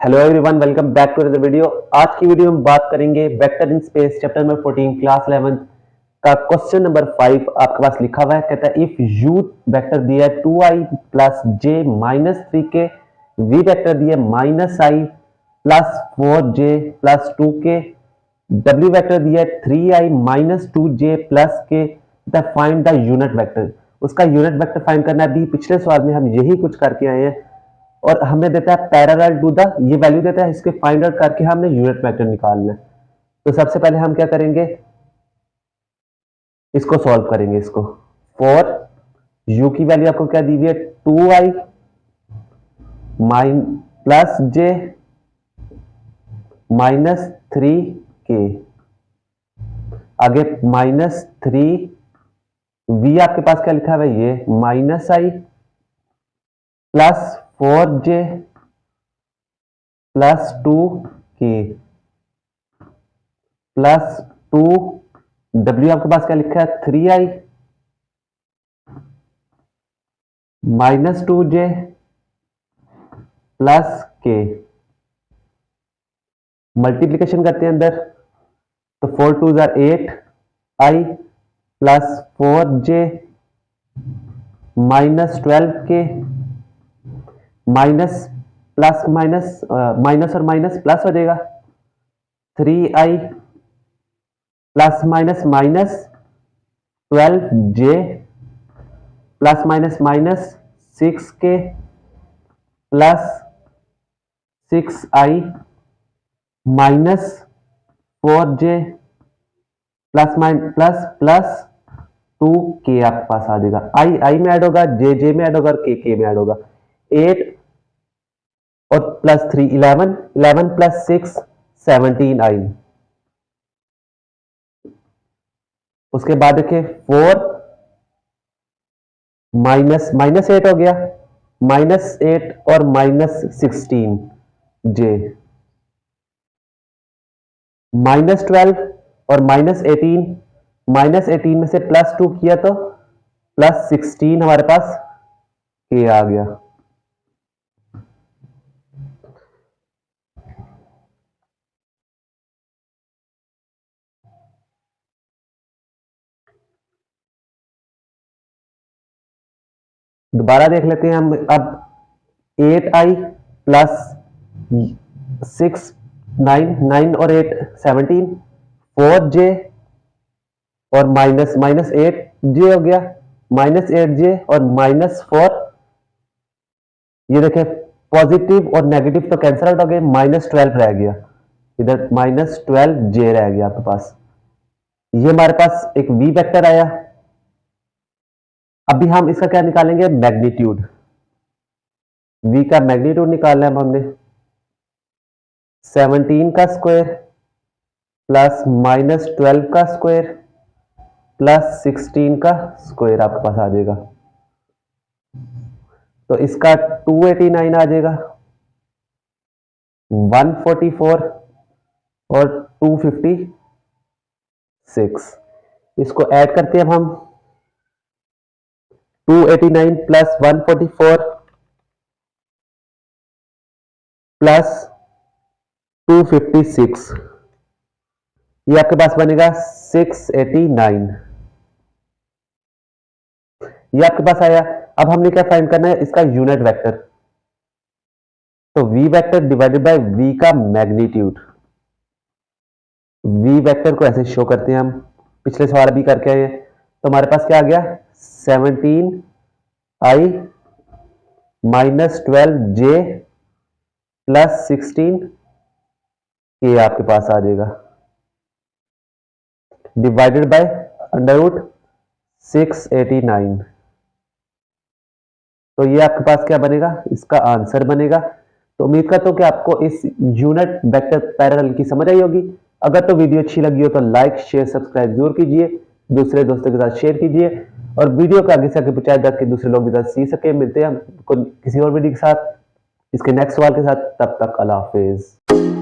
Hello everyone, welcome back to another video. आज की video में बात करेंगे vector in space chapter number 14 class 11 का क्वेश्चन नंबर 5 आपके पास लिखा हुआ है। कहता है इफ यू वेक्टर दिया है 2i प्लस जे माइनस 3 के, वी वेक्टर दिया है minus I plus 4j plus 2 के, w वेक्टर दिया है 3i माइनस 2j प्लस के, फाइंड द यूनिट वेक्टर। उसका यूनिट वेक्टर फाइंड करना है। अभी पिछले सवाल में हम यही कुछ करके आए हैं और हमें देता है पैरेलल टू द, ये वैल्यू देता है, इसके फाइंड आउट करके हमने यूनिट वेक्टर निकालना है। तो सबसे पहले हम क्या करेंगे, इसको सॉल्व करेंगे। इसको फॉर u की वैल्यू आपको क्या दी हुई है 2i माइन प्लस जे माइनस 3k, आगे माइनस 3, v आपके पास क्या लिखा हुआ है ये minus I plus 4j plus 2k plus 2, w आपके पास क्या लिखा है 3i minus 2j plus k। Multiplication करते हैं अंदर, तो 4 2 jar 8i plus 4j minus 12k, minus plus minus minus और माइनस प्लस हो जाएगा 3i plus minus minus 12j plus minus minus 6k plus 6i minus 4j plus minus plus plus 2k आपके पास आ जाएगा। आई में ऐड होगा, जे में add होगा और के में ऐड होगा। 8 और प्लस 3 11, 11 प्लस 6 17i। उसके बाद देखिए 4 माइनस माइनस 8 हो गया, माइनस 8 और माइनस 16j, माइनस 12 और माइनस 18, माइनस 18 में से प्लस 2 किया तो प्लस 16 हमारे पास k आ गया। दोबारा देख लेते हैं हम अब 8i प्लस 6 9 9 और 8 17, 4j और माइनस माइनस 8j हो गया, माइनस 8j और माइनस 4। ये देखें पॉजिटिव और नेगेटिव तो कैंसिल आउट हो गए, माइनस 12 रह गया, इधर माइनस 12j रह गया आपके पास। ये हमारे पास एक v वेक्टर आया। अभी हम इसका क्या निकालेंगे, मैग्नीट्यूड। v का मैग्नीट्यूड निकालना है हमने 17 का स्क्वायर प्लस माइनस 12 का स्क्वायर प्लस 16 का स्क्वायर आपके पास आ जाएगा। तो इसका 289 आ जाएगा, 144 और 256। इसको ऐड करते हैं अब हम, 289 प्लस 144 प्लस 256, ये आपके पास बनेगा 689। ये आपके पास आया। अब हमने क्या फाइंड करना है, इसका यूनिट वेक्टर। तो v vector divided by v का मैग्नीट्यूड। v वेक्टर को ऐसे शो करते हैं हम, पिछले सवाल भी करके आए। तो हमारे पास क्या आ गया 17i minus 12j plus 16k आपके पास आ जाएगा, डिवाइडेड बाय अंडर रूट 689। तो ये आपके पास क्या बनेगा, इसका आंसर बनेगा। तो उम्मीद करता हूं कि आपको इस यूनिट वेक्टर पैरेलल की समझ आई होगी। अगर तो वीडियो अच्छी लगी हो तो लाइक शेयर सब्सक्राइब जरूर कीजिए, दूसरे दोस्तों के साथ शेयर कीजिए और वीडियो को आगे से आगे पहुंचाए ताकि दूसरे लोग भी सीख सके। मिलते हैं हम किसी और वीडियो के साथ, इसके नेक्स्ट सवाल के साथ। तब तक अल्लाह हाफिज।